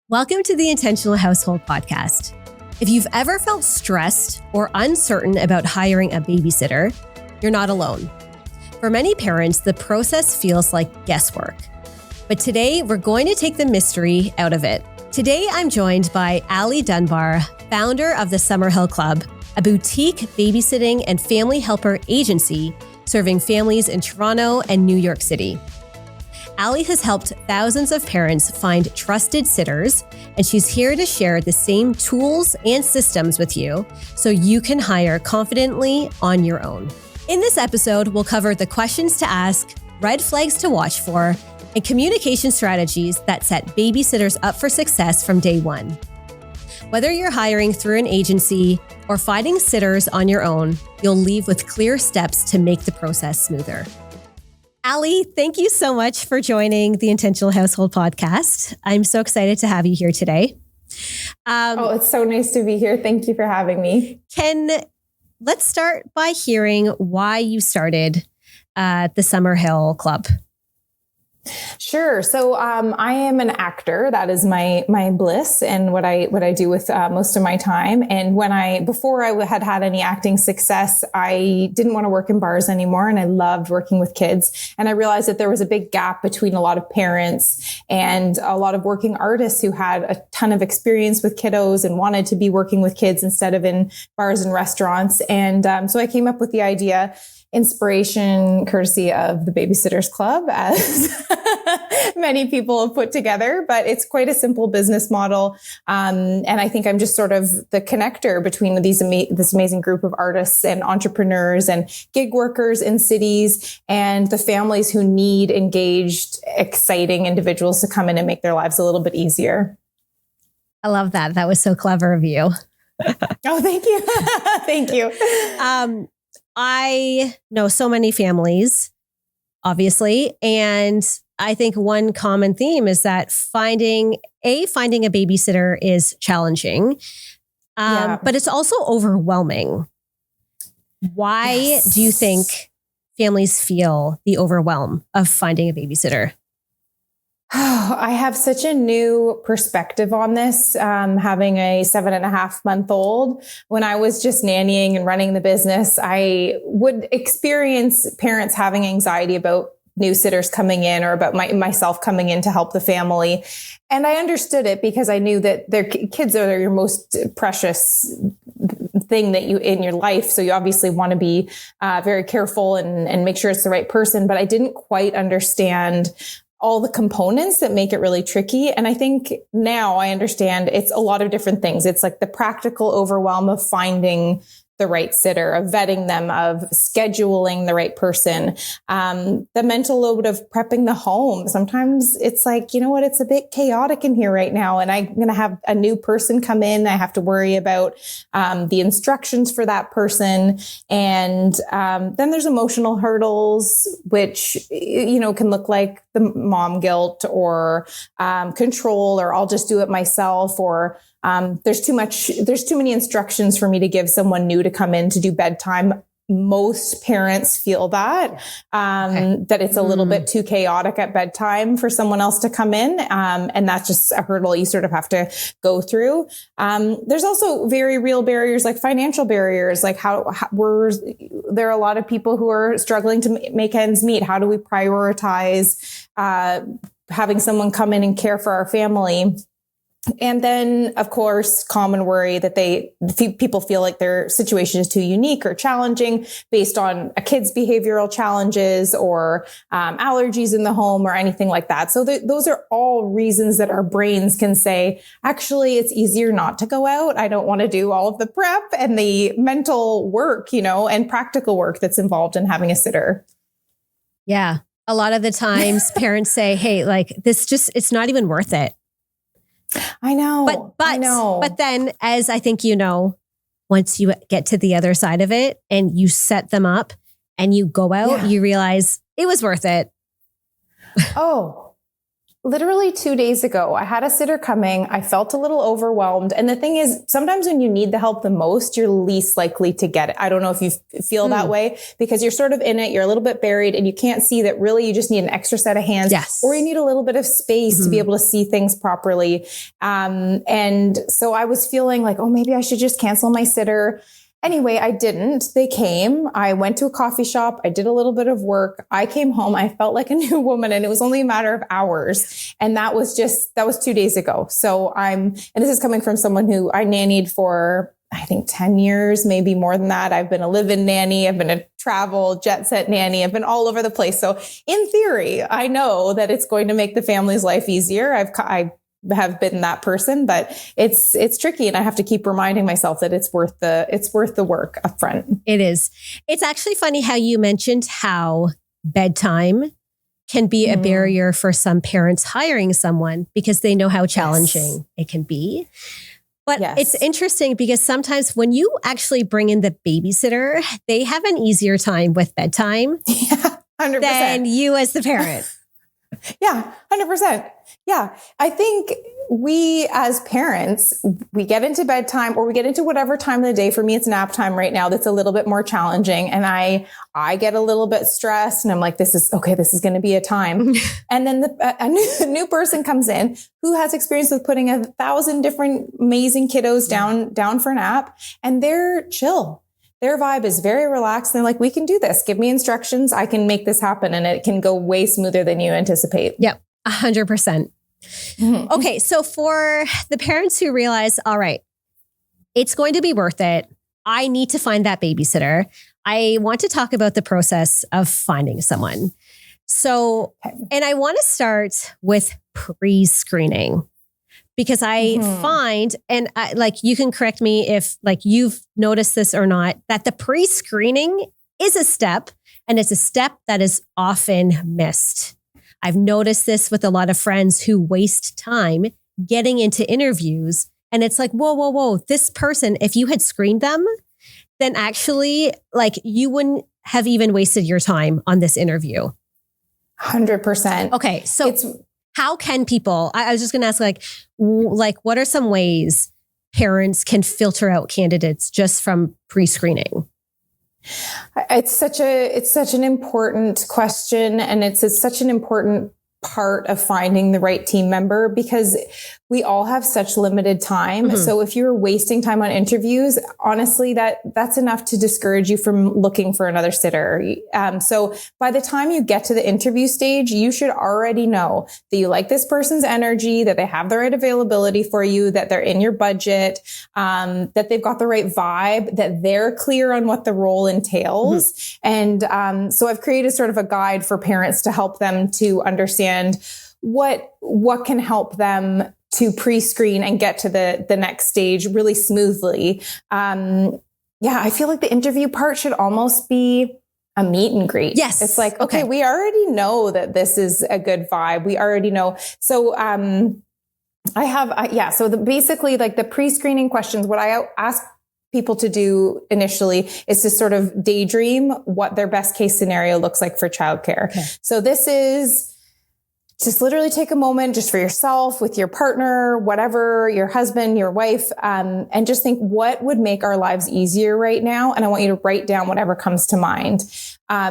Welcome to the Intentional Household Podcast. If you've ever felt stressed or uncertain about hiring a babysitter, you're not alone. For many parents, the process feels like guesswork. But today, we're going to take the mystery out of it. Today, I'm joined by Allie Dunbar, founder of the Summerhill Club, a boutique babysitting and family helper agency serving families in Toronto and New York City. Allie has helped thousands of parents find trusted sitters, and she's here to share the same tools and systems with you so you can hire confidently on your own. In this episode, we'll cover the questions to ask, red flags to watch for, and communication strategies that set babysitters up for success from day one. Whether you're hiring through an agency or finding sitters on your own, you'll leave with clear steps to make the process smoother. Allie, thank you so much for joining the Intentional Household Podcast. I'm so excited to have you here today. It's so nice to be here. Thank you for having me. Let's start by hearing why you started the Summerhill Club. Sure. So I am an actor. That is my bliss and what I do with most of my time. And before I had any acting success, I didn't want to work in bars anymore. And I loved working with kids. And I realized that there was a big gap between a lot of parents and a lot of working artists who had a ton of experience with kiddos and wanted to be working with kids instead of in bars and restaurants. And so I came up with the idea, inspiration courtesy of the Babysitters Club, as many people have put together, but it's quite a simple business model. And I think I'm just sort of the connector between this amazing group of artists and entrepreneurs and gig workers in cities and the families who need engaged, exciting individuals to come in and make their lives a little bit easier. I love that. That was so clever of you. Oh, thank you. Thank you. I know so many families, obviously, and I think one common theme is that finding a babysitter is challenging, but it's also overwhelming. Why do you think families feel the overwhelm of finding a babysitter? I have such a new perspective on this, having a 7.5-month-old. When I was just nannying and running the business, I would experience parents having anxiety about new sitters coming in or about myself coming in to help the family. And I understood it because I knew that their kids are your most precious thing that you in your life. So you obviously want to be very careful and make sure it's the right person. But I didn't quite understand all the components that make it really tricky. And I think now I understand it's a lot of different things. It's like the practical overwhelm of finding the right sitter, of vetting them, of scheduling the right person, the mental load of prepping the home. Sometimes it's like, you know what, it's a bit chaotic in here right now. And I'm going to have a new person come in. I have to worry about the instructions for that person. And then there's emotional hurdles, which, can look like the mom guilt or control, or I'll just do it myself, or there's too many instructions for me to give someone new to come in to do bedtime. Most parents feel that it's a little bit too chaotic at bedtime for someone else to come in. And that's just a hurdle you sort of have to go through. There's also very real barriers, like financial barriers, like there are a lot of people who are struggling to make ends meet. How do we prioritize having someone come in and care for our family? And then, of course, common worry that people feel like their situation is too unique or challenging based on a kid's behavioral challenges or allergies in the home or anything like that. So those are all reasons that our brains can say, actually, it's easier not to go out. I don't want to do all of the prep and the mental work, and practical work that's involved in having a sitter. Yeah. A lot of the times parents say, hey, like it's not even worth it. I know. But then, as I think once you get to the other side of it and you set them up and you go out, you realize it was worth it. Oh, literally 2 days ago, I had a sitter coming. I felt a little overwhelmed. And the thing is, sometimes when you need the help the most, you're least likely to get it. I don't know if you feel that way because you're sort of in it. You're a little bit buried and you can't see that really you just need an extra set of hands or you need a little bit of space to be able to see things properly. And so I was feeling like, oh, maybe I should just cancel my sitter. Anyway, I didn't. They came. I went to a coffee shop. I did a little bit of work. I came home. I felt like a new woman and it was only a matter of hours. And that was 2 days ago. So and this is coming from someone who I nannied for, I think 10 years, maybe more than that. I've been a live-in nanny. I've been a travel jet set nanny. I've been all over the place. So in theory, I know that it's going to make the family's life easier. I have been that person, but it's tricky. And I have to keep reminding myself that it's worth the work up front. It is. It's actually funny how you mentioned how bedtime can be a barrier for some parents hiring someone because they know how challenging it can be. But it's interesting because sometimes when you actually bring in the babysitter, they have an easier time with bedtime 100%. than you as the parent. Yeah, 100%. Yeah. I think we as parents, we get into bedtime or we get into whatever time of the day. For me, it's nap time right now. That's a little bit more challenging. And I get a little bit stressed and I'm like, this is going to be a time. And then a new person comes in who has experience with putting 1,000 different amazing kiddos down for a nap and they're chill. Their vibe is very relaxed. They're like, we can do this. Give me instructions. I can make this happen. And it can go way smoother than you anticipate. Yep. 100%. Okay. So for the parents who realize, all right, it's going to be worth it. I need to find that babysitter. I want to talk about the process of finding someone. So, and I want to start with pre-screening. Because I find, and you can correct me if you've noticed this or not, that the pre-screening is a step and it's a step that is often missed. I've noticed this with a lot of friends who waste time getting into interviews. And it's like, whoa, this person, if you had screened them, then actually you wouldn't have even wasted your time on this interview. 100%. Okay. So how can people, I was just going to ask what are some ways parents can filter out candidates just from pre-screening? It's such an important question. And it's such an important part of finding the right team member because we all have such limited time. So if you're wasting time on interviews, honestly, that's enough to discourage you from looking for another sitter. So by the time you get to the interview stage, you should already know that you like this person's energy, that they have the right availability for you, that they're in your budget, that they've got the right vibe, that they're clear on what the role entails. And so I've created sort of a guide for parents to help them to understand what can help them to pre-screen and get to the next stage really smoothly. I feel like the interview part should almost be a meet and greet. Yes. It's like, okay, we already know that this is a good vibe. We already know. So, basically the pre-screening questions, what I ask people to do initially is to sort of daydream what their best case scenario looks like for childcare. Okay. So this is just literally take a moment just for yourself, with your partner, whatever, your husband, your wife, and just think what would make our lives easier right now. And I want you to write down whatever comes to mind.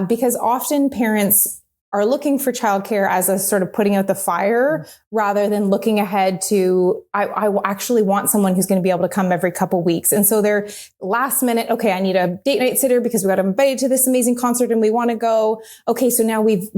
Because often parents are looking for childcare as a sort of putting out the fire rather than looking ahead to, I actually want someone who's going to be able to come every couple weeks. And so they're last minute, okay, I need a date night sitter because we got invited to this amazing concert and we want to go. Okay. So now we've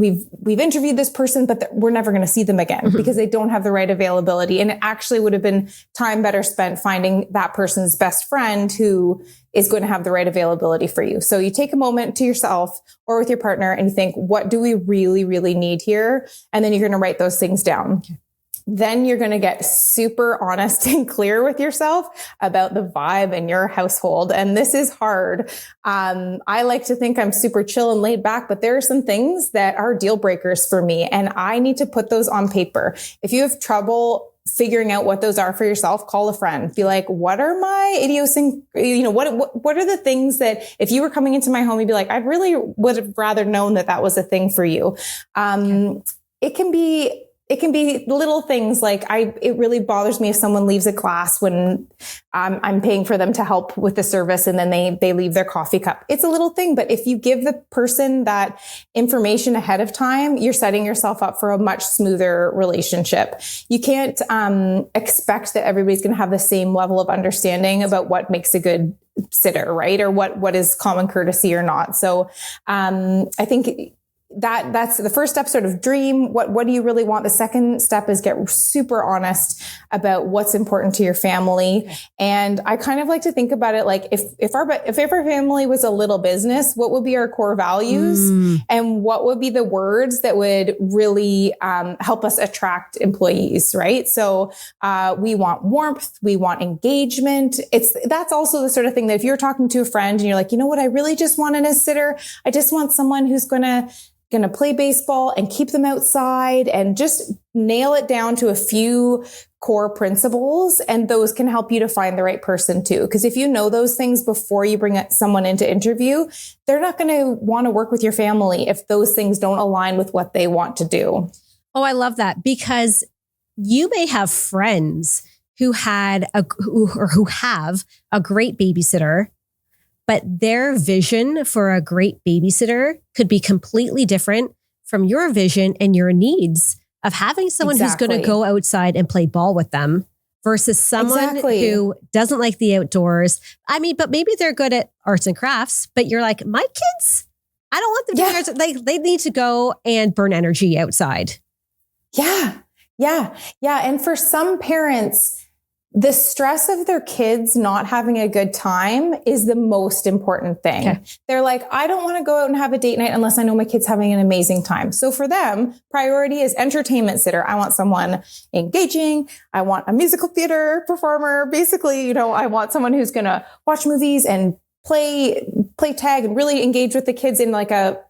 interviewed this person, but we're never going to see them again because they don't have the right availability. And it actually would have been time better spent finding that person's best friend who is going to have the right availability for you. So you take a moment to yourself or with your partner and you think, what do we really, really need here? And then you're going to write those things down. Okay. Then you're going to get super honest and clear with yourself about the vibe in your household. And this is hard. I like to think I'm super chill and laid back, but there are some things that are deal breakers for me. And I need to put those on paper. If you have trouble figuring out what those are for yourself, call a friend. Be like, what are my what are the things that if you were coming into my home, you'd be like, I really would have rather known that was a thing for you. It can be it can be little things like it really bothers me if someone leaves a class when I'm paying for them to help with the service and then they leave their coffee cup. It's a little thing, but if you give the person that information ahead of time, you're setting yourself up for a much smoother relationship. You can't expect that everybody's going to have the same level of understanding about what makes a good sitter, right? Or what is common courtesy or not. So I think that's the first step, sort of dream. What do you really want? The second step is get super honest about what's important to your family. Okay. And I kind of like to think about it like if our family was a little business, what would be our core values and what would be the words that would really help us attract employees, right? So we want warmth, we want engagement. That's also the sort of thing that if you're talking to a friend and you're like, you know what, I really just want in a sitter, I just want someone who's going to play baseball and keep them outside and just nail it down to a few core principles. And those can help you to find the right person too. Because if you know those things before you bring someone into interview, they're not going to want to work with your family if those things don't align with what they want to do. Oh, I love that, because you may have friends who have a great babysitter, but their vision for a great babysitter could be completely different from your vision and your needs of having someone who's going to go outside and play ball with them versus someone who doesn't like the outdoors. I mean, but maybe they're good at arts and crafts, but you're like, my kids, I don't want them to be arts. They need to go and burn energy outside. Yeah. And for some parents, the stress of their kids not having a good time is the most important thing. Okay. They're like, I don't want to go out and have a date night unless I know my kid's having an amazing time. So for them, priority is entertainment sitter. I want someone engaging. I want a musical theater performer. Basically, I want someone who's going to watch movies and play tag and really engage with the kids in like a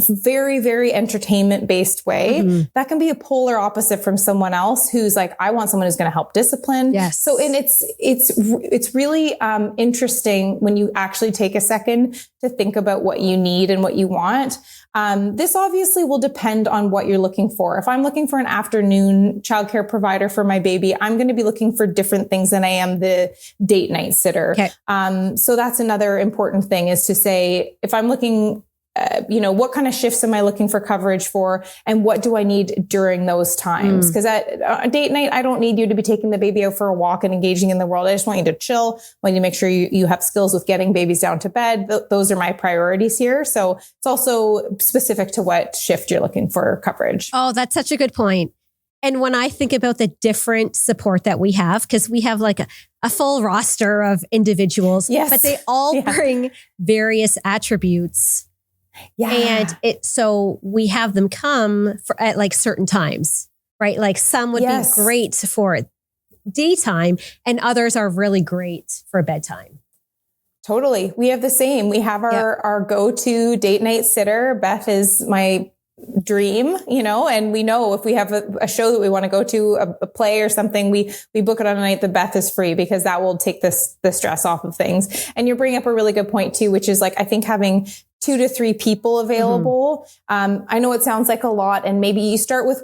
very, very entertainment based way. Mm-hmm. That can be a polar opposite from someone else who's like, I want someone who's going to help discipline. Yes. So, and it's really interesting when you actually take a second to think about what you need and what you want. This obviously will depend on what you're looking for. If I'm looking for an afternoon childcare provider for my baby, I'm going to be looking for different things than I am the date night sitter. Okay. So that's another important thing, is to say, if I'm looking, what kind of shifts am I looking for coverage for, and what do I need during those times? Because at a date night, I don't need you to be taking the baby out for a walk and engaging in the world. I just want you to chill. I want you to make sure you have skills with getting babies down to bed. Those are my priorities here. So it's also specific to what shift you're looking for coverage. Oh, that's such a good point. And when I think about the different support that we have, because we have like a full roster of individuals, but they all bring various attributes. Yeah. And so we have them come at like certain times, right? Like some would be great for daytime and others are really great for bedtime. Totally. We have the same. We have our go-to date night sitter. Beth is my dream, and we know if we have a show that we want to go to, a play or something, we book it on a night that Beth is free, because that will take the stress off of things. And you bring up a really good point too, which is like, I think having 2 to 3 people available. Mm-hmm. I know it sounds like a lot, and maybe you start with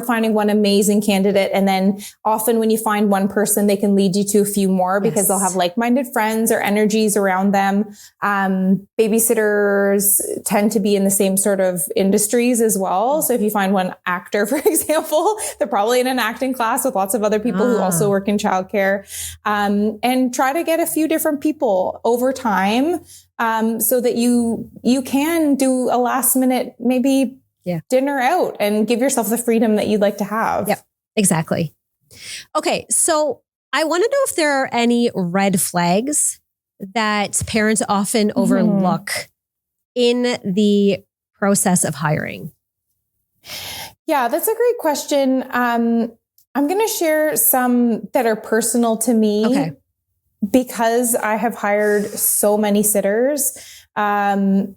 finding one amazing candidate. And then often when you find one person, they can lead you to a few more because they'll have like-minded friends or energies around them. Babysitters tend to be in the same sort of industries as well. So if you find one actor, for example, they're probably in an acting class with lots of other people who also work in childcare, and try to get a few different people over time. So that you can do a last minute, maybe dinner out and give yourself the freedom that you'd like to have. Yep, exactly. Okay. So I want to know if there are any red flags that parents often overlook in the process of hiring. Yeah, that's a great question. I'm going to share some that are personal to me. Okay. Because I have hired so many sitters. And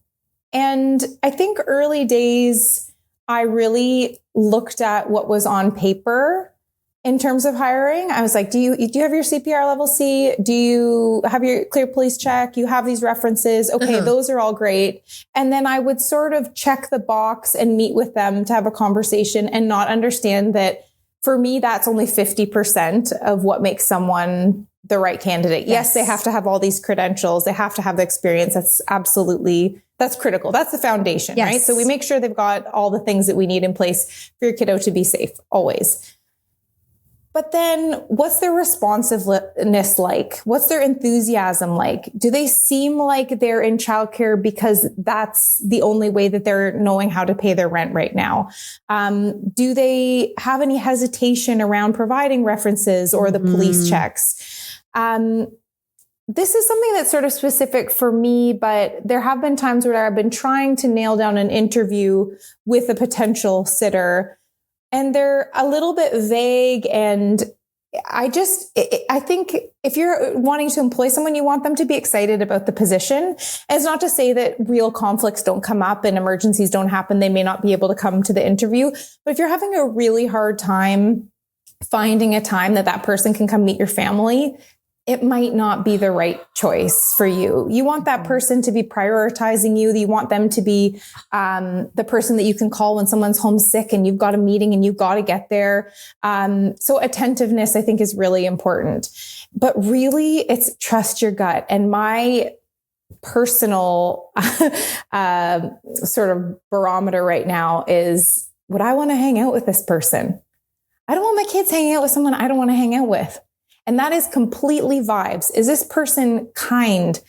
I think early days, I really looked at what was on paper in terms of hiring. I was like, do you have your CPR level C? Do you have your clear police check? You have these references. Okay, those are all great. And then I would sort of check the box and meet with them to have a conversation and not understand that for me, that's only 50% of what makes someone the right candidate. Yes, they have to have all these credentials. They have to have the experience. That's critical. That's the foundation, right? So we make sure they've got all the things that we need in place for your kiddo to be safe, always. But then what's their responsiveness like? What's their enthusiasm like? Do they seem like they're in childcare because that's the only way that they're knowing how to pay their rent right now? Do they have any hesitation around providing references or the police checks? This is something that's sort of specific for me, but there have been times where I've been trying to nail down an interview with a potential sitter, and they're a little bit vague. And I think if you're wanting to employ someone, you want them to be excited about the position. And it's not to say that real conflicts don't come up and emergencies don't happen. They may not be able to come to the interview. But if you're having a really hard time finding a time that person can come meet your family, it might not be the right choice for you. You want that person to be prioritizing you. You want them to be the person that you can call when someone's homesick and you've got a meeting and you've got to get there. So attentiveness, I think, is really important. But really, it's trust your gut. And my personal sort of barometer right now is, would I want to hang out with this person? I don't want my kids hanging out with someone I don't want to hang out with. And that is completely vibes. Is this person kind?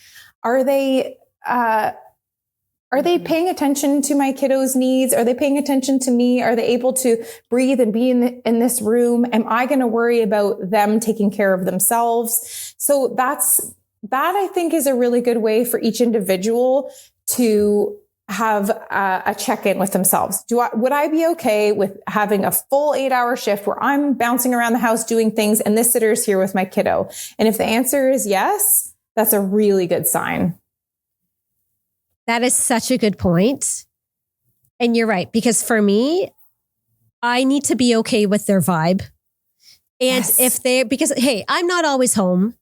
Are they paying attention to my kiddos' needs? Are they paying attention to me? Are they able to breathe and be in this room? Am I going to worry about them taking care of themselves? So that I think is a really good way for each individual to have a check-in with themselves. Would I be okay with having a full 8-hour shift where I'm bouncing around the house doing things and this sitter is here with my kiddo? And if the answer is yes, that's a really good sign. That is such a good point. And you're right, because for me, I need to be okay with their vibe. And because, hey, I'm not always home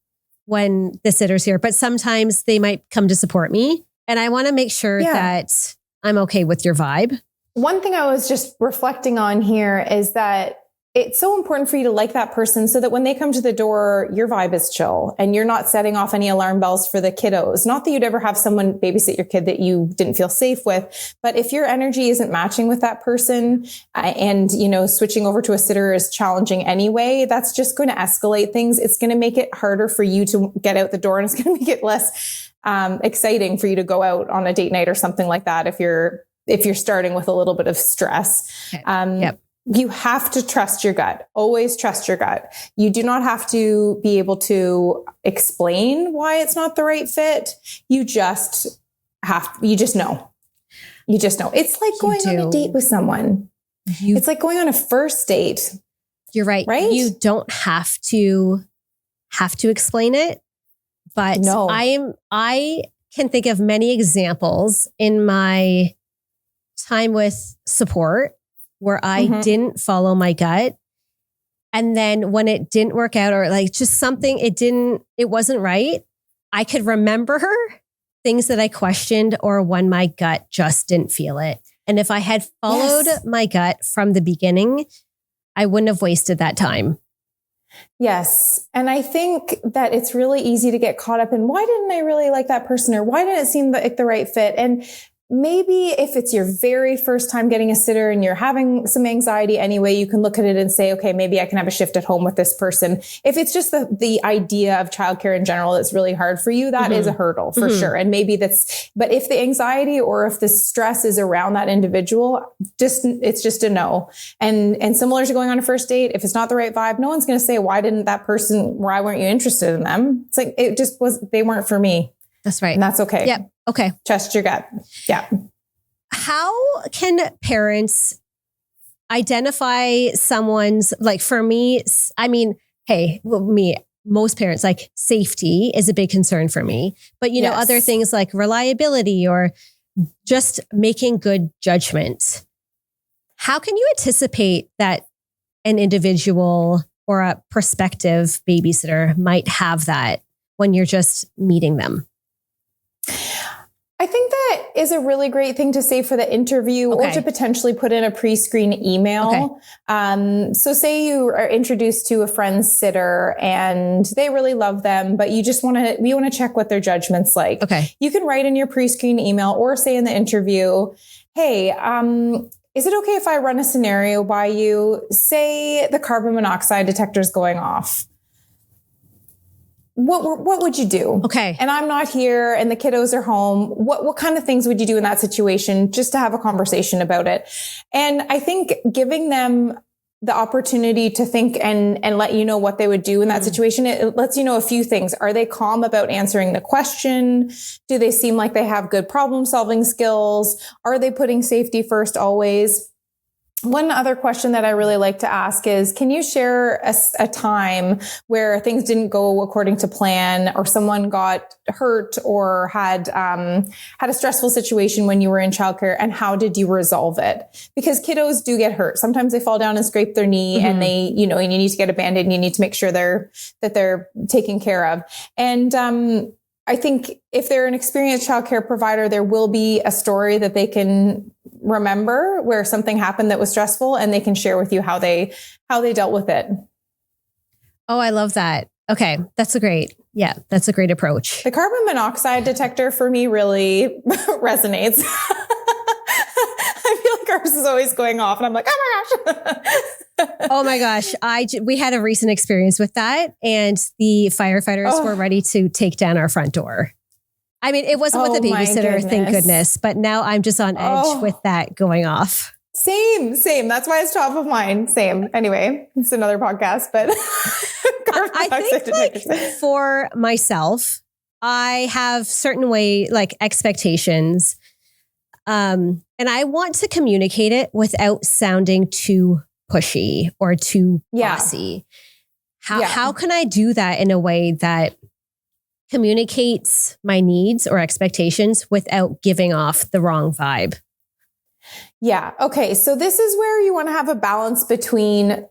when the sitter's here, but sometimes they might come to support me. And I want to make sure that I'm okay with your vibe. One thing I was just reflecting on here is that it's so important for you to like that person so that when they come to the door, your vibe is chill and you're not setting off any alarm bells for the kiddos. Not that you'd ever have someone babysit your kid that you didn't feel safe with, but if your energy isn't matching with that person and, switching over to a sitter is challenging anyway, that's just going to escalate things. It's going to make it harder for you to get out the door, and it's going to make it less exciting for you to go out on a date night or something like that if you're starting with a little bit of stress. You have to trust your gut. Always trust your gut. You do not have to be able to explain why it's not the right fit. You just know. It's like going on a date with someone. It's like going on a first date. You're right. Right? You don't have to explain it. But no. I can think of many examples in my time with support where I didn't follow my gut. And then when it didn't work out, or like just something, it wasn't right, I could remember things that I questioned or when my gut just didn't feel it. And if I had followed my gut from the beginning, I wouldn't have wasted that time. Yes. And I think that it's really easy to get caught up in, why didn't I really like that person? Or why didn't it seem like the right fit? And maybe if it's your very first time getting a sitter and you're having some anxiety anyway, you can look at it and say, okay, maybe I can have a shift at home with this person. If it's just the idea of childcare in general that's really hard for you, that is a hurdle for sure. And maybe but if the anxiety or if the stress is around that individual, it's just a no. And similar to going on a first date, if it's not the right vibe, no one's going to say, why weren't you interested in them? It's like, they weren't for me. That's right. And that's okay. Yeah. Okay. Trust your gut. Yeah. How can parents identify someone's, like for me, most parents, like safety is a big concern for me, but other things like reliability or just making good judgment. How can you anticipate that an individual or a prospective babysitter might have that when you're just meeting them? I think that is a really great thing to say for the interview or to potentially put in a pre-screen email. So say you are introduced to a friend's sitter and they really love them, but you want to check what their judgment's like. You can write in your pre-screen email or say in the interview, hey, is it okay if I run a scenario by you? Say the carbon monoxide detector is going off. What would you do? And I'm not here and the kiddos are home. What kind of things would you do in that situation just to have a conversation about it? And I think giving them the opportunity to think and let you know what they would do in that situation, it lets you know a few things. Are they calm about answering the question? Do they seem like they have good problem solving skills? Are they putting safety first always? One other question that I really like to ask is, can you share a time where things didn't go according to plan or someone got hurt or had a stressful situation when you were in childcare, and how did you resolve it? Because kiddos do get hurt. Sometimes they fall down and scrape their knee and and you need to get a Band-Aid and you need to make sure that they're taken care of. And, I think if they're an experienced childcare provider, there will be a story that they can remember where something happened that was stressful, and they can share with you how they dealt with it. Oh, I love that. Okay. That's a great approach. The carbon monoxide detector for me really resonates. I feel like ours is always going off and I'm like, oh my gosh. Oh my gosh. We had a recent experience with that, and the firefighters were ready to take down our front door. I mean, it wasn't with a babysitter, thank goodness, but now I'm just on edge with that going off. Same. That's why it's top of mind. Same. Anyway, it's another podcast, but I think for myself, I have certain expectations. And I want to communicate it without sounding too pushy or too bossy. How can I do that in a way that communicates my needs or expectations without giving off the wrong vibe? Yeah. Okay. So this is where you want to have a balance between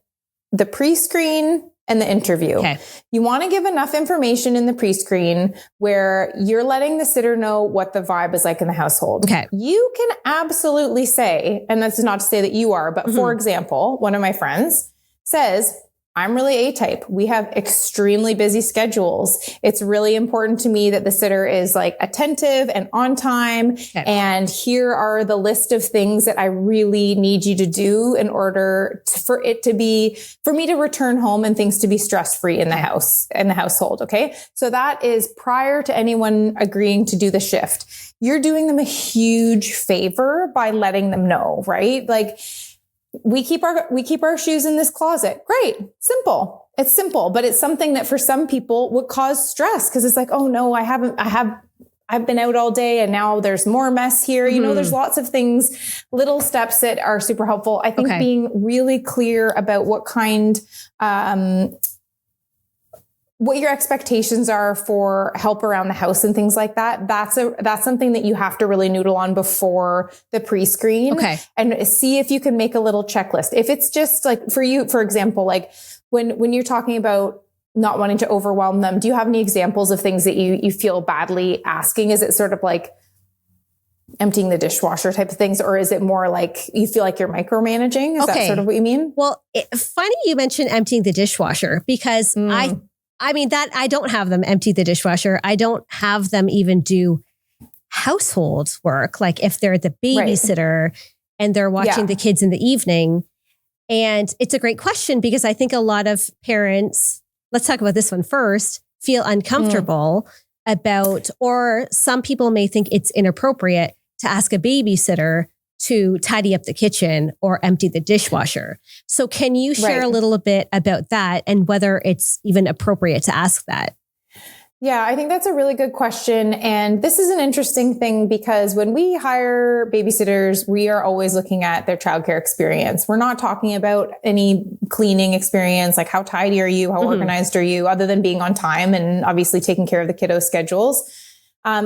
the pre-screen and the interview. You want to give enough information in the pre-screen where you're letting the sitter know what the vibe is like in the household. You can absolutely say, and that's not to say that you are, but for example, one of my friends says, I'm really A-type. We have extremely busy schedules. It's really important to me that the sitter is attentive and on time. And here are the list of things that I really need you to do in order for me to return home and things to be stress-free in the household. Okay. So that is prior to anyone agreeing to do the shift. You're doing them a huge favor by letting them know, right? We keep our shoes in this closet. Great. Simple. It's simple, but it's something that for some people would cause stress because it's like, oh no, I've been out all day and now there's more mess here. There's lots of things, little steps that are super helpful. I think being really clear about what your expectations are for help around the house and things like that. That's something that you have to really noodle on before the pre-screen and see if you can make a little checklist. If it's just for you, for example, when you're talking about not wanting to overwhelm them, do you have any examples of things that you feel badly asking? Is it sort of emptying the dishwasher type of things? Or is it more you feel like you're micromanaging? Is that sort of what you mean? Well, funny you mentioned emptying the dishwasher because I mean, that I don't have them empty the dishwasher. I don't have them even do household work. If they're the babysitter and they're watching the kids in the evening. And it's a great question because I think a lot of parents, let's talk about this one first, feel uncomfortable about, or some people may think it's inappropriate to ask a babysitter to tidy up the kitchen or empty the dishwasher. So can you share a little bit about that and whether it's even appropriate to ask that? Yeah, I think that's a really good question. And this is an interesting thing because when we hire babysitters, we are always looking at their childcare experience. We're not talking about any cleaning experience, like how tidy are you, how organized are you, other than being on time and obviously taking care of the kiddo schedules.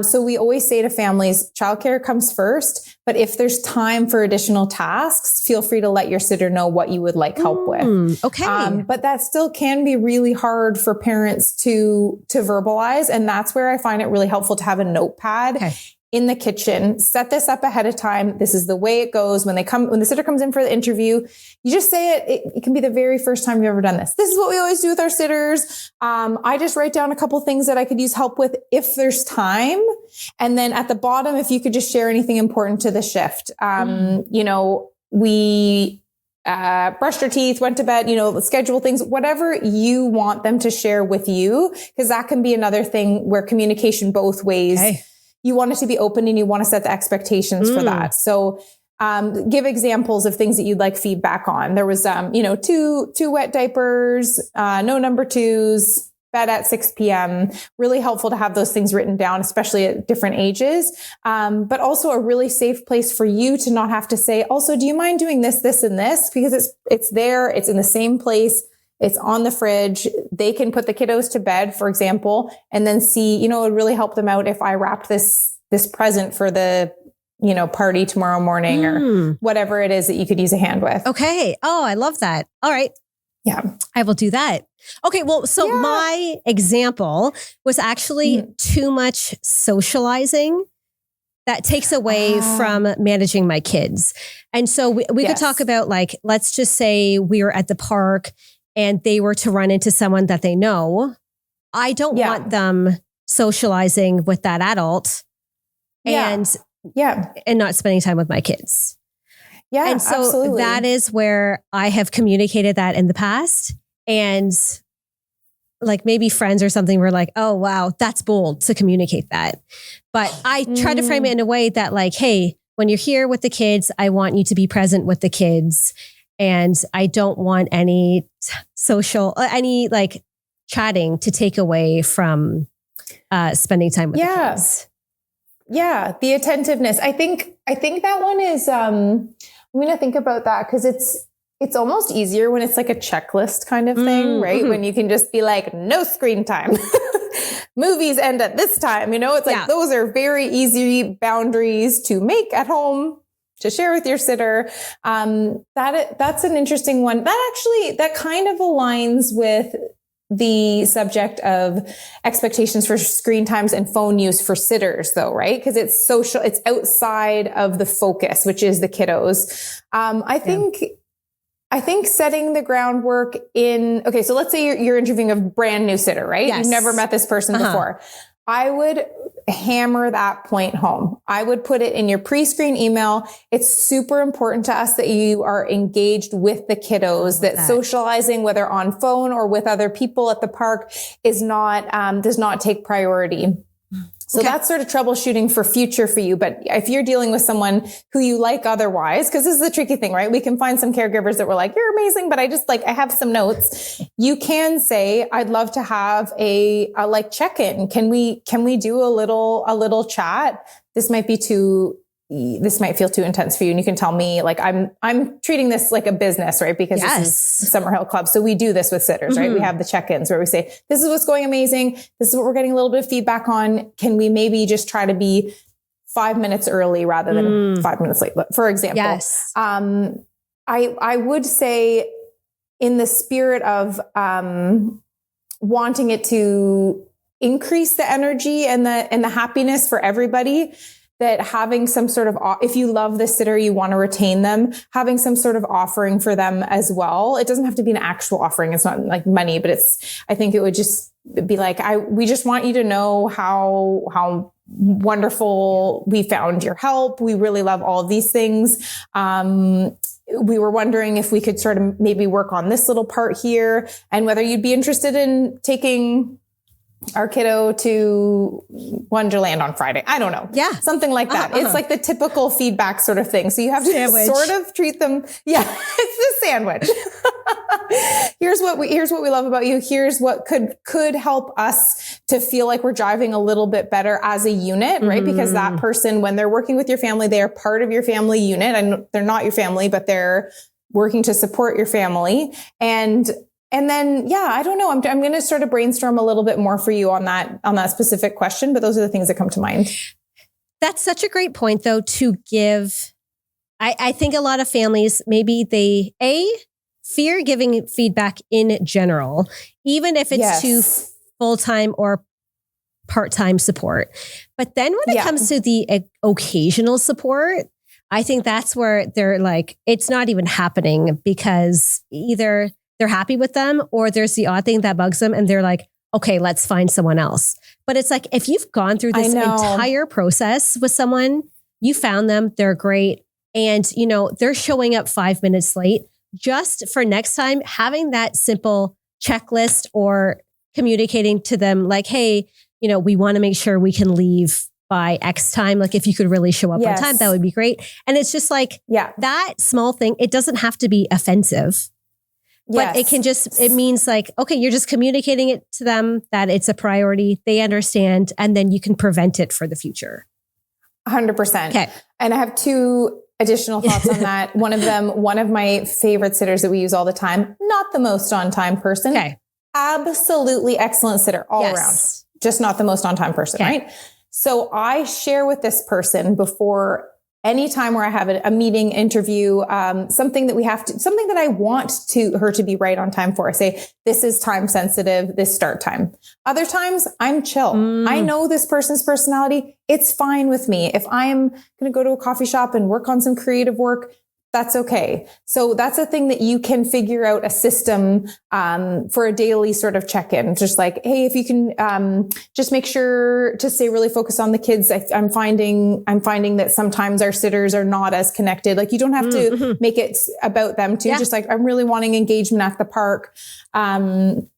So we always say to families, childcare comes first, but if there's time for additional tasks, feel free to let your sitter know what you would like help with. Okay. But that still can be really hard for parents to verbalize. And that's where I find it really helpful to have a notepad in the kitchen. Set this up ahead of time. This is the way it goes. When the sitter comes in for the interview, you just say it. It can be the very first time you've ever done this. This is what we always do with our sitters. I just write down a couple things that I could use help with if there's time. And then at the bottom, if you could just share anything important to the shift. We brushed our teeth, went to bed, schedule things, whatever you want them to share with you, because that can be another thing where communication both ways. You want it to be open and you want to set the expectations for that. So give examples of things that you'd like feedback on. There was, two wet diapers, no number twos, bed at 6 p.m. Really helpful to have those things written down, especially at different ages. But also a really safe place for you to not have to say, also, do you mind doing this, this, and this? Because it's there. It's in the same place. It's on the fridge. They can put the kiddos to bed, for example, and then see, it would really help them out if I wrapped this present for the, party tomorrow morning or whatever it is that you could use a hand with. Okay. Oh, I love that. All right. Yeah. I will do that. Okay. Well, so my example was actually too much socializing that takes away from managing my kids. And so we could talk about, like, let's just say we were at the park and they were to run into someone that they know. I don't want them socializing with that adult and not spending time with my kids. Yeah, and so absolutely. That is where I have communicated that in the past. And like maybe friends or something were like, oh, wow, that's bold to communicate that. But I try to frame it in a way that, like, hey, when you're here with the kids, I want you to be present with the kids. And I don't want any chatting to take away from spending time with the kids. Yeah. The attentiveness. I think that one is, I'm going to think about that because it's almost easier when it's like a checklist kind of thing, right? When you can just be like, no screen time. Movies end at this time. It's like, those are very easy boundaries to make at home, to share with your sitter. That's an interesting one. That kind of aligns with the subject of expectations for screen times and phone use for sitters, though, right? Because it's social, it's outside of the focus, which is the kiddos. I think setting the groundwork so let's say you're interviewing a brand new sitter, right? Yes. You've never met this person before. I would hammer that point home. I would put it in your pre-screen email. It's super important to us that you are engaged with the kiddos, that socializing, whether on phone or with other people at the park, does not take priority. So that's sort of troubleshooting for future for you. But if you're dealing with someone who you like otherwise, because this is the tricky thing, right? We can find some caregivers that were like, you're amazing, but I have some notes. You can say, I'd love to have a check-in. Can we do a little chat? This might feel too intense for you. And you can tell me, like, I'm treating this like a business, right? Because this is Summerhill Club. So we do this with sitters, right? We have the check-ins where we say, this is what's going amazing. This is what we're getting a little bit of feedback on. Can we maybe just try to be 5 minutes early rather than 5 minutes late, for example? Yes. I would say, in the spirit of wanting it to increase the energy and the happiness for everybody, that having some sort of, if you love the sitter, you want to retain them, having some sort of offering for them as well. It doesn't have to be an actual offering. It's not like money, but I think it would just be like, we just want you to know how wonderful we found your help. We really love all of these things. We were wondering if we could sort of maybe work on this little part here, and whether you'd be interested in taking our kiddo to Wonderland on Friday. I don't know. Yeah. Something like that. It's like the typical feedback sort of thing. So you have to sort of treat them. Yeah. It's a sandwich. Here's what we love about you. Here's what could help us to feel like we're driving a little bit better as a unit, right? Because that person, when they're working with your family, they are part of your family unit, and they're not your family, but they're working to support your family. And And then, yeah, I don't know. I'm going to sort of brainstorm a little bit more for you on that specific question, but those are the things that come to mind. That's such a great point though, to give. I think a lot of families, maybe they fear giving feedback in general, even if it's to full-time or part-time support. But then when it comes to the occasional support, I think that's where they're like, it's not even happening because either they're happy with them or there's the odd thing that bugs them and they're like, okay, let's find someone else. But it's like, if you've gone through this entire process with someone, you found them, they're great. And, they're showing up 5 minutes late, just for next time, having that simple checklist or communicating to them like, hey, we want to make sure we can leave by X time. Like if you could really show up on time, that would be great. And it's just like that small thing, it doesn't have to be offensive, but it means like, okay, you're just communicating it to them that it's a priority. They understand. And then you can prevent it for the future. 100%. Okay. And I have two additional thoughts on that. One of my favorite sitters that we use all the time, not the most on time person. Okay. Absolutely excellent sitter all around. Just not the most on time person, right? So I share with this person before any time where I have a meeting, interview, something that I want her to be right on time for. I say, this is time sensitive, this start time. Other times I'm chill. I know this person's personality. It's fine with me. If I'm going to go to a coffee shop and work on some creative work, that's okay. So that's a thing that you can figure out a system, for a daily sort of check-in. Just like, hey, if you can, just make sure to stay really focused on the kids. I'm finding that sometimes our sitters are not as connected. Like you don't have to make it about them too. Just like, I'm really wanting engagement at the park. And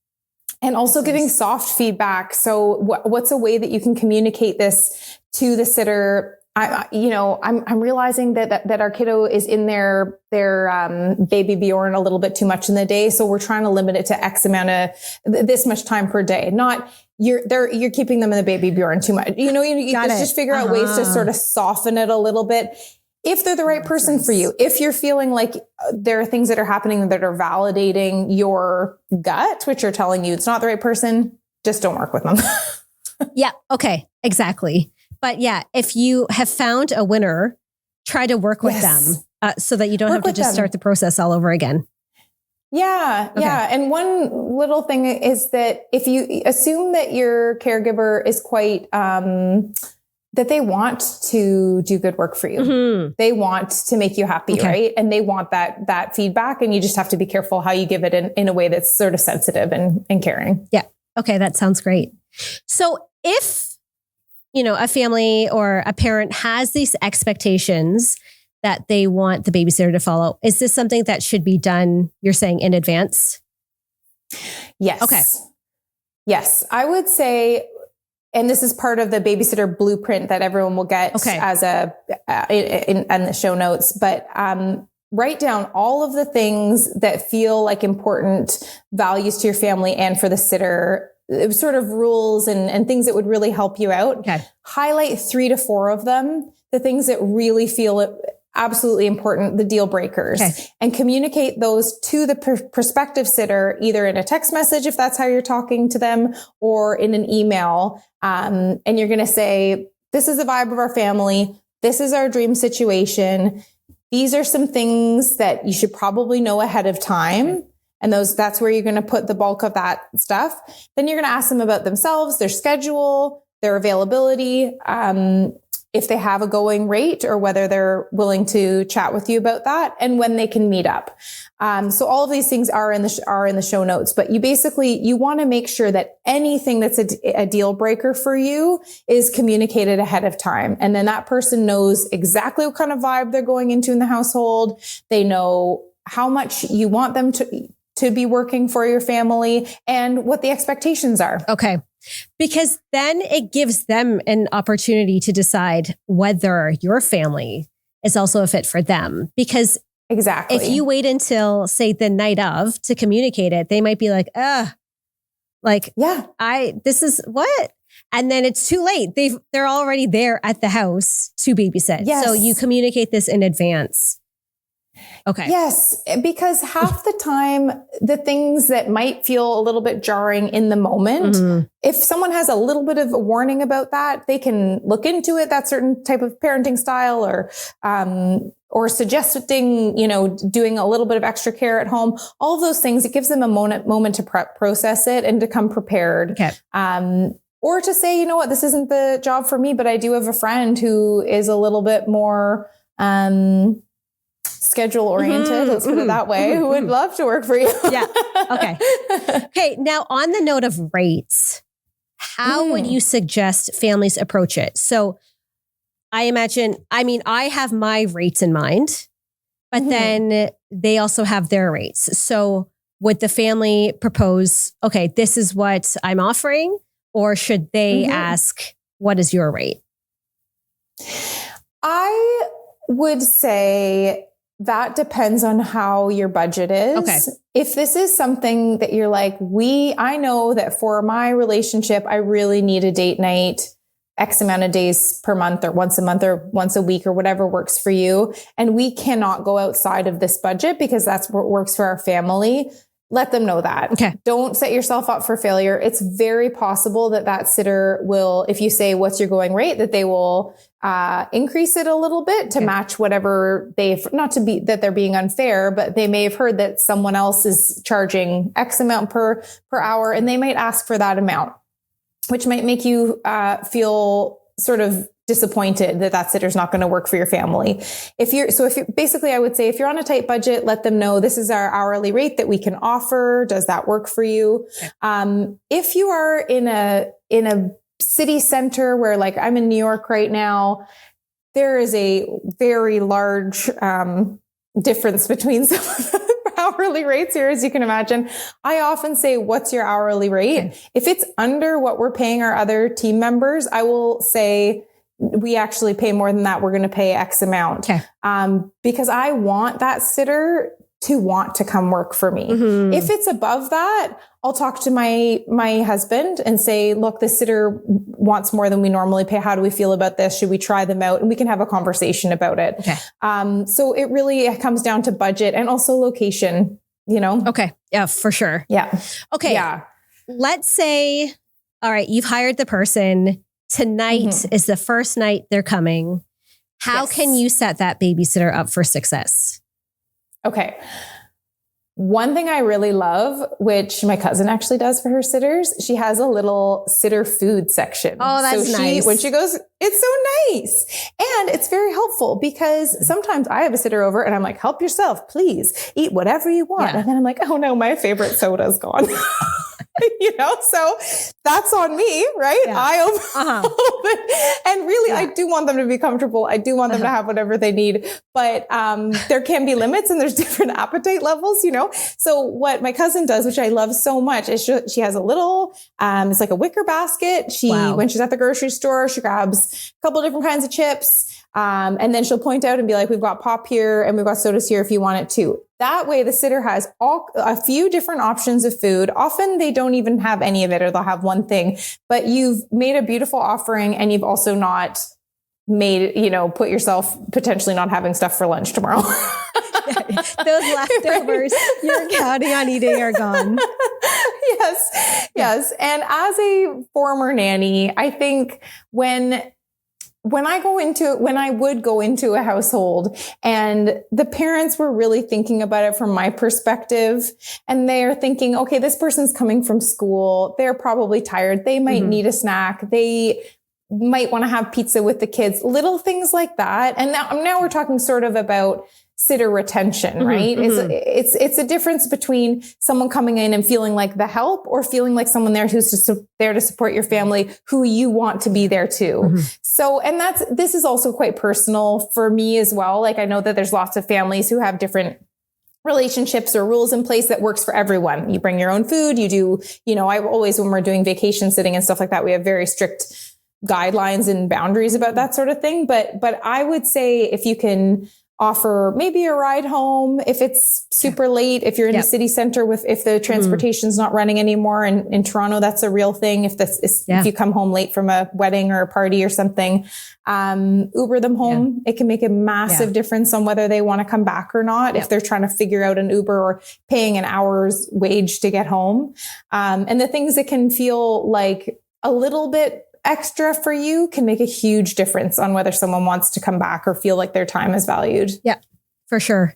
also giving soft feedback. So what's a way that you can communicate this to the sitter? I'm realizing that our kiddo is in their baby Bjorn a little bit too much in the day. So we're trying to limit it to X amount of this much time per day. Not you're keeping them in the baby Bjorn too much. You just figure out ways to sort of soften it a little bit. If they're the right person for you, if you're feeling like there are things that are happening that are validating your gut, which are telling you it's not the right person, just don't work with them. Yeah. Okay. Exactly. But yeah, if you have found a winner, try to work with them so that you don't have to just start the process all over again. Yeah. Okay. Yeah. And one little thing is that if you assume that your caregiver is quite, that they want to do good work for you. They want to make you happy, right? And they want that feedback. And you just have to be careful how you give it in a way that's sort of sensitive and caring. Yeah. Okay. That sounds great. So if a family or a parent has these expectations that they want the babysitter to follow, is this something that should be done, you're saying, in advance? Yes. Okay. Yes. I would say, and this is part of the babysitter blueprint that everyone will get as in the show notes, but write down all of the things that feel like important values to your family and for the sitter, sort of rules and things that would really help you out. Okay. Highlight 3 to 4 of them, the things that really feel absolutely important, the deal breakers, and communicate those to the prospective sitter, either in a text message, if that's how you're talking to them, or in an email. And you're going to say, this is the vibe of our family. This is our dream situation. These are some things that you should probably know ahead of time. And that's where you're going to put the bulk of that stuff. Then you're going to ask them about themselves, their schedule, their availability, if they have a going rate or whether they're willing to chat with you about that, and when they can meet up. So all of these things are in the show notes, but you want to make sure that anything that's a deal breaker for you is communicated ahead of time. And then that person knows exactly what kind of vibe they're going into in the household. They know how much you want them to be working for your family and what the expectations are. Okay. Because then it gives them an opportunity to decide whether your family is also a fit for them. Because exactly, if you wait until, say, the night of to communicate it, they might be like, this is what? And then it's too late. They're already there at the house to babysit. Yes. So you communicate this in advance. Okay. Yes, because half the time, the things that might feel a little bit jarring in the moment, if someone has a little bit of a warning about that, they can look into it, that certain type of parenting style, or suggesting, doing a little bit of extra care at home. All of those things, it gives them a moment to process it and to come prepared. Okay. Or to say, you know what, this isn't the job for me, but I do have a friend who is a little bit more, schedule oriented. Let's put it that way. Who would love to work for you? Yeah. Okay. Okay. Now, on the note of rates, how would you suggest families approach it? So I have my rates in mind, but then they also have their rates. So would the family propose, okay, this is what I'm offering, or should they ask, what is your rate? I would say that depends on how your budget is. Okay. If this is something that you're like, I know that for my relationship, I really need a date night X amount of days per month or once a week or whatever works for you. And we cannot go outside of this budget because that's what works for our family. Let them know that. Okay. Don't set yourself up for failure. It's very possible that sitter will, if you say, what's your going rate, that they will increase it a little bit to match whatever not to be that they're being unfair, but they may have heard that someone else is charging X amount per hour, and they might ask for that amount, which might make you feel sort of disappointed that sitter's not going to work for your family. Basically, I would say if you're on a tight budget, let them know this is our hourly rate that we can offer. Does that work for you? Okay. If you are in a city center where, like, I'm in New York right now, there is a very large difference between some of the hourly rates here, as you can imagine. I often say, what's your hourly rate? Okay. If it's under what we're paying our other team members, I will say, we actually pay more than that. We're going to pay X amount. Okay. Because I want that sitter to want to come work for me. If it's above that, I'll talk to my husband and say, look, the sitter wants more than we normally pay. How do we feel about this? Should we try them out? And we can have a conversation about it. Okay. So it really comes down to budget and also location, Okay. Yeah, for sure. Yeah. Okay. Yeah. Let's say, all right, you've hired the person. Tonight is the first night they're coming. How can you set that babysitter up for success? Okay. One thing I really love, which my cousin actually does for her sitters, she has a little sitter food section. Oh, that's nice. When she goes, it's so nice. And it's very helpful because sometimes I have a sitter over and I'm like, help yourself, please eat whatever you want. Yeah. And then I'm like, oh no, my favorite soda's gone. So that's on me, right? Yeah. I open. And really, I do want them to be comfortable. I do want them to have whatever they need, but there can be limits and there's different appetite levels, So what my cousin does, which I love so much, is she has a little, it's like a wicker basket. When she's at the grocery store, she grabs a couple of different kinds of chips. And then she'll point out and be like, we've got pop here and we've got sodas here if you want it too. That way the sitter has a few different options of food. Often they don't even have any of it, or they'll have one thing, but you've made a beautiful offering and you've also not made, put yourself potentially not having stuff for lunch tomorrow. Those leftovers you're counting on eating are gone. Yes. And as a former nanny, I think when I would go into a household and the parents were really thinking about it from my perspective, and they're thinking, okay, this person's coming from school. They're probably tired. They might need a snack. They might want to have pizza with the kids, little things like that. And now we're talking sort of about sitter retention, right? It's a difference between someone coming in and feeling like the help, or feeling like someone there who's just there to support your family, who you want to be there too. So, and this is also quite personal for me as well. Like, I know that there's lots of families who have different relationships or rules in place that works for everyone. You bring your own food, you do, I always, when we're doing vacation sitting and stuff like that, we have very strict guidelines and boundaries about that sort of thing. But I would say if you can offer maybe a ride home if it's super late, if you're in the city center if the transportation's not running anymore. In Toronto, that's a real thing. If you come home late from a wedding or a party or something, Uber them home. It can make a massive difference on whether they want to come back or not. If they're trying to figure out an Uber or paying an hour's wage to get home. And the things that can feel like a little bit extra for you can make a huge difference on whether someone wants to come back or feel like their time is valued. Yeah, for sure.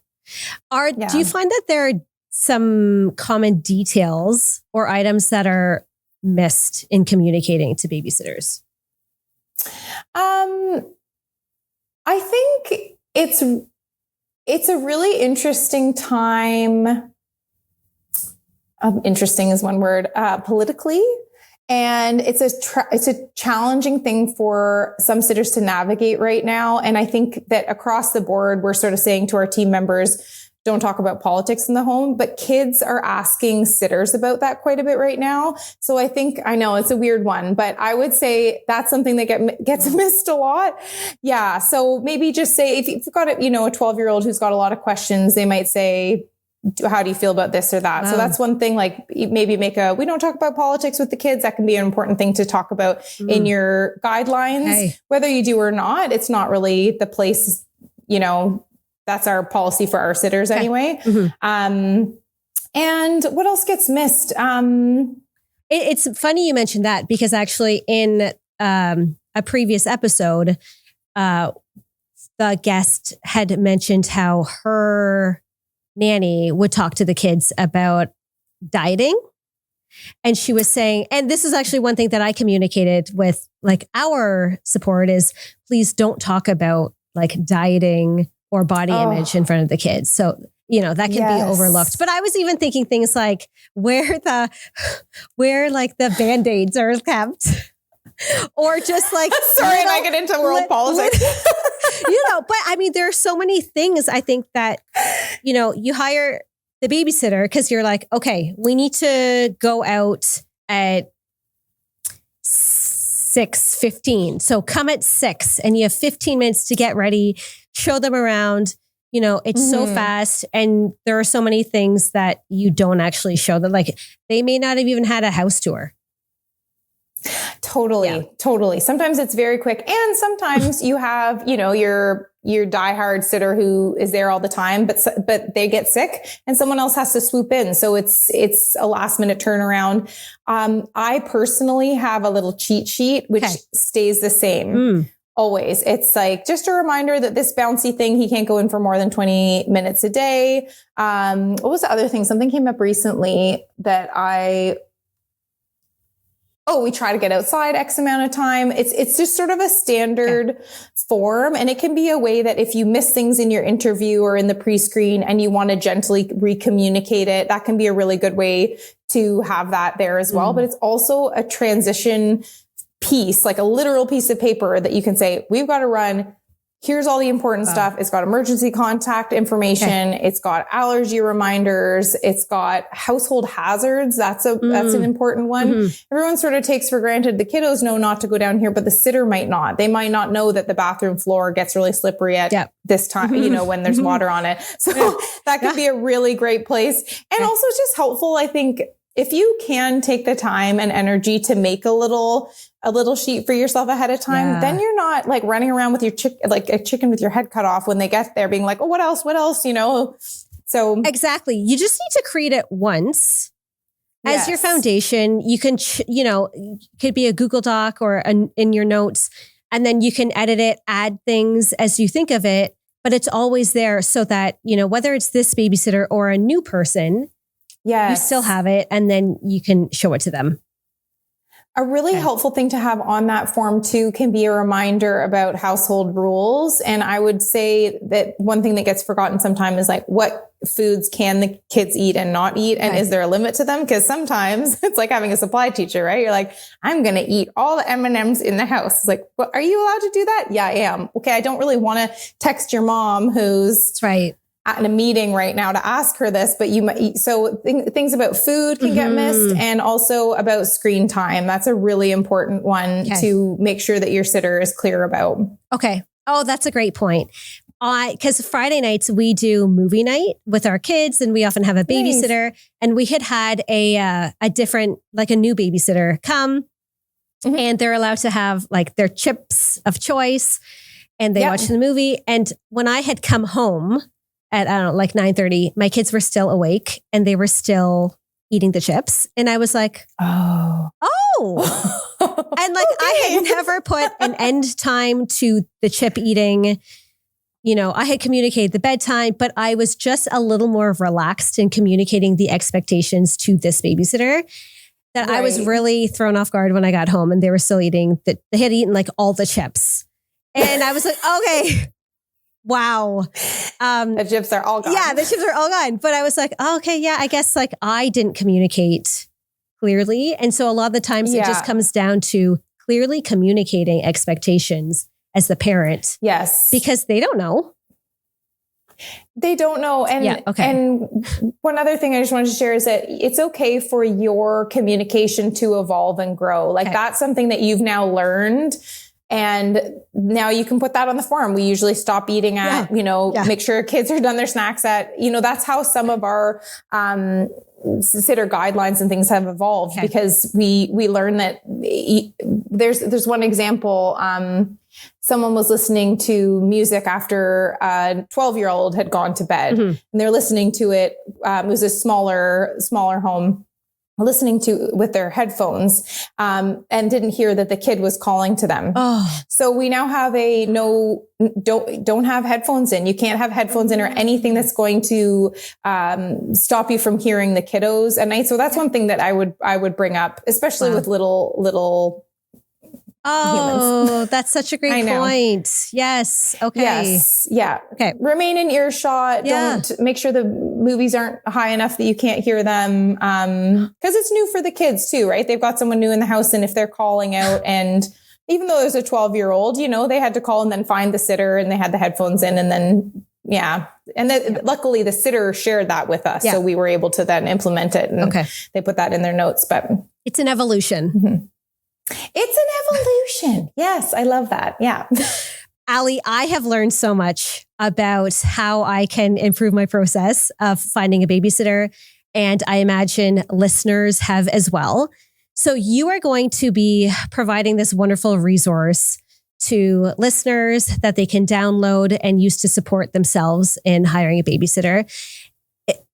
Do you find that there are some common details or items that are missed in communicating to babysitters? I think it's a really interesting time. Interesting is one word, politically. And it's a challenging thing for some sitters to navigate right now. And I think that across the board, we're sort of saying to our team members, don't talk about politics in the home, but kids are asking sitters about that quite a bit right now. So I know it's a weird one, but I would say that's something that gets missed a lot. Yeah. So maybe just say, if you've got a 12-year-old who's got a lot of questions, they might say, how do you feel about this or that? Wow. So that's one thing, like maybe we don't talk about politics with the kids. That can be an important thing to talk about in your guidelines, whether you do or not. It's not really the place, that's our policy for our sitters anyway. And what else gets missed? It's funny you mentioned that, because actually in a previous episode, the guest had mentioned how her nanny would talk to the kids about dieting. And she was saying, and this is actually one thing that I communicated with like our support is, please don't talk about like dieting or body image in front of the kids. So, that can be overlooked. But I was even thinking things like where like the Band-Aids are kept. Or just like, sorry, I get into world politics. But I mean, there are so many things I think that, you hire the babysitter because you're like, okay, we need to go out at 6:15. So come at 6 and you have 15 minutes to get ready, show them around. It's so fast. And there are so many things that you don't actually show them. Like they may not have even had a house tour. Totally. Sometimes it's very quick. And sometimes you have, your diehard sitter who is there all the time, but they get sick and someone else has to swoop in. So it's a last minute turnaround. I personally have a little cheat sheet, which stays the same. Always. It's like just a reminder that this bouncy thing, he can't go in for more than 20 minutes a day. What was the other thing? Something came up recently that we try to get outside X amount of time. It's just sort of a standard form. And it can be a way that if you miss things in your interview or in the pre-screen and you want to gently recommunicate it, that can be a really good way to have that there as well. But it's also a transition piece, like a literal piece of paper that you can say, we've got to run. Here's all the important stuff. It's got emergency contact information. It's got allergy reminders. It's got household hazards. That's an important one. Everyone sort of takes for granted the kiddos know not to go down here, but the sitter might not. They might not know that the bathroom floor gets really slippery at this time, when there's water on it. So that could be a really great place. And also just helpful, I think, if you can take the time and energy to make a little sheet for yourself ahead of time, then you're not like running around with your like a chicken with your head cut off when they get there being like, oh, what else? So exactly. You just need to create it once as your foundation. You can, could be a Google Doc or in your notes, and then you can edit it, add things as you think of it, but it's always there so that, whether it's this babysitter or a new person, you still have it, and then you can show it to them. A really helpful thing to have on that form too can be a reminder about household rules. And I would say that one thing that gets forgotten sometimes is like, what foods can the kids eat and not eat? And is there a limit to them? Because sometimes it's like having a supply teacher, right? You're like, I'm going to eat all the M&Ms in the house. It's like, well, are you allowed to do that? Yeah, I am. Okay. I don't really want to text your mom who's at a meeting right now to ask her this, but you might, things about food can get missed, and also about screen time. That's a really important one to make sure that your sitter is clear about. Okay. Oh, that's a great point. because Friday nights we do movie night with our kids, and we often have a babysitter. Nice. And we had a different, like a new babysitter come, and they're allowed to have like their chips of choice, and they watch the movie. And when I had come home at, I don't know, like 9:30, my kids were still awake and they were still eating the chips. And I was like, oh. And like, I had never put an end time to the chip eating. You know, I had communicated the bedtime, but I was just a little more relaxed in communicating the expectations to this babysitter, that I was really thrown off guard when I got home and they were still eating that. They had eaten like all the chips. And I was like, okay, wow. The chips are all gone. Yeah, the chips are all gone. But I was like, oh, okay, yeah, I guess like I didn't communicate clearly. And so a lot of the times it just comes down to clearly communicating expectations as the parent. Yes. Because they don't know. They don't know. And, and one other thing I just wanted to share is that it's okay for your communication to evolve and grow. Like that's something that you've now learned. And now you can put that on the form. We usually stop eating at, make sure kids are done their snacks at, that's how some of our, sitter guidelines and things have evolved because we learn that there's one example. Someone was listening to music after a 12-year-old had gone to bed and they're listening to it. It was a smaller home, listening to with their headphones, and didn't hear that the kid was calling to them. Oh. So we now have don't have headphones in. You can't have headphones in or anything that's going to stop you from hearing the kiddos at night. So that's one thing that I would bring up, especially with little humans. That's such a great point. Yes. Okay. Yes. Yeah. Okay. Remain in earshot. Don't make sure the movies aren't high enough that you can't hear them. Cause it's new for the kids too, right? They've got someone new in the house, and if they're calling out, and even though there's a 12-year-old, they had to call and then find the sitter, and they had the headphones in, and then, and luckily the sitter shared that with us. So we were able to then implement it, and they put that in their notes, but it's an evolution. It's an evolution. Yes. I love that. Yeah. Allie, I have learned so much about how I can improve my process of finding a babysitter. And I imagine listeners have as well. So you are going to be providing this wonderful resource to listeners that they can download and use to support themselves in hiring a babysitter.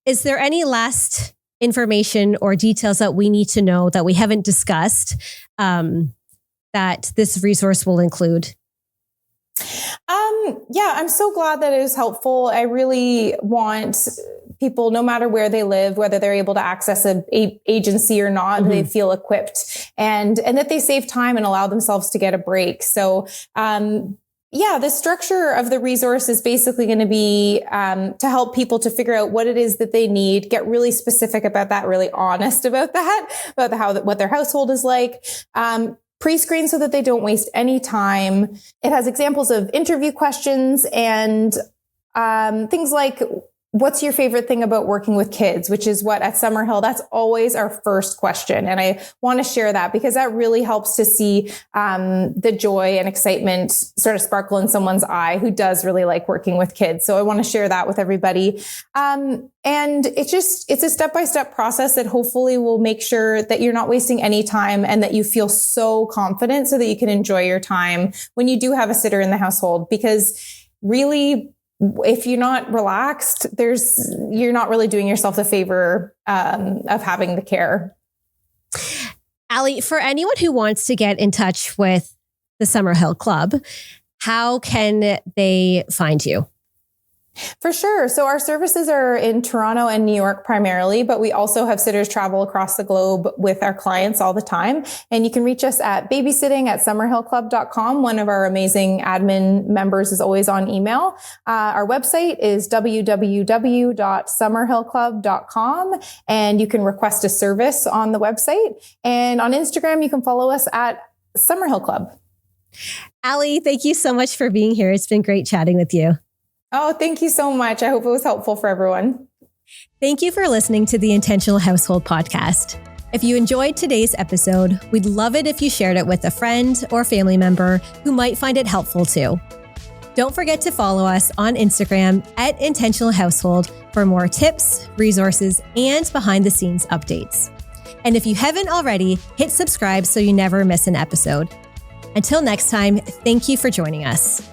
Is there any last information or details that we need to know that we haven't discussed that this resource will include? I'm so glad that it was helpful. I really want people, no matter where they live, whether they're able to access an agency or not, they feel equipped and that they save time and allow themselves to get a break. So, the structure of the resource is basically going to be to help people to figure out what it is that they need, get really specific about that, really honest about that, about what their household is like, pre-screen so that they don't waste any time. It has examples of interview questions and things like, what's your favorite thing about working with kids, which is what at Summerhill, that's always our first question. And I want to share that because that really helps to see the joy and excitement sort of sparkle in someone's eye who does really like working with kids. So I want to share that with everybody. And it's a step-by-step process that hopefully will make sure that you're not wasting any time and that you feel so confident so that you can enjoy your time when you do have a sitter in the household. Because really, if you're not relaxed, you're not really doing yourself the favor of having the care. Allie, for anyone who wants to get in touch with the Summerhill Club, how can they find you? For sure. So our services are in Toronto and New York primarily, but we also have sitters travel across the globe with our clients all the time. And you can reach us at babysitting@summerhillclub.com. One of our amazing admin members is always on email. Our website is www.summerhillclub.com, and you can request a service on the website. And on Instagram, you can follow us at Summerhill Club. Allie, thank you so much for being here. It's been great chatting with you. Oh, thank you so much. I hope it was helpful for everyone. Thank you for listening to the Intentional Household podcast. If you enjoyed today's episode, we'd love it if you shared it with a friend or family member who might find it helpful too. Don't forget to follow us on Instagram at Intentional Household for more tips, resources, and behind the scenes updates. And if you haven't already, hit subscribe so you never miss an episode. Until next time, thank you for joining us.